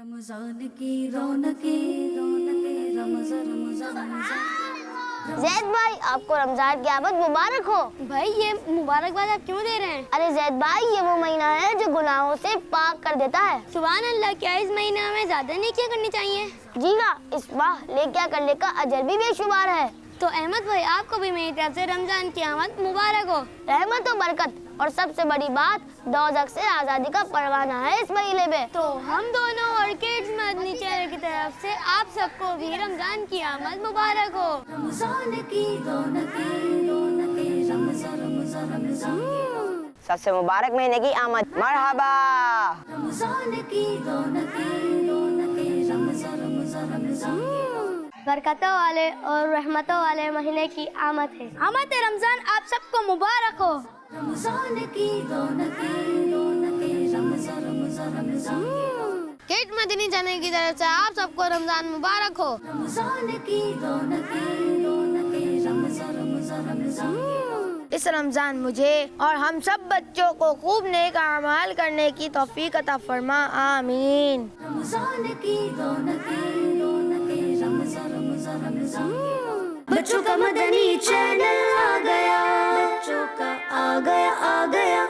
रमजान की रौनकें रौनकें रमजान रमजान रमजान। जैद भाई, आपको रमजान की आमद मुबारक हो। भाई ये मुबारकबाद आप क्यों दे रहे हैं? अरे जैद भाई, ये वो महीना है जो गुनाहों से पाक कर देता है। सुभान अल्लाह, क्या इस महीने में ज्यादा नेकियां करनी चाहिए? जी हाँ, इस माह नेकियां करने का अजर भी बेशुमार है। तो अहमद भाई, आपको भी मेरी तरफ से रमजान की आमद मुबारक हो। रहमत और बरकत, और सबसे बड़ी बात, दोज़ख से आजादी का परवाना है इस महीने में। तो हम दोनों और किड्स मदनी चैनल की तरफ से आप सबको भी रमजान की आमद मुबारक हो। रमजान की रौनकें रौनकें रमजान रमजान रमजान। सबसे मुबारक महीने की आमद मरहबा। रमजान की रौनकें रौनकें रमजान रमजान रमजान। बरकतों वाले और रहमतों वाले महीने की आमद है। आमद रमजान आप सबको मुबारक हो। रमजान की रौनकें रौनकें रमजान रमजान रमजान। किड्स मदनी चैनल की तरफ से आप सबको रमजान मुबारक हो। रमजान की रौनकें रौनकें रमजान रमजान रमजान। इस रमजान मुझे और हम सब बच्चों को खूब नेक अमाल करने की तौफीक अता फरमा, आमीन। रमजान की रौनकें रौनकें रमजान रमजान रमजान। बच्चों का मदनी चैनल आ गया, बच्चों का आ गया आ गया।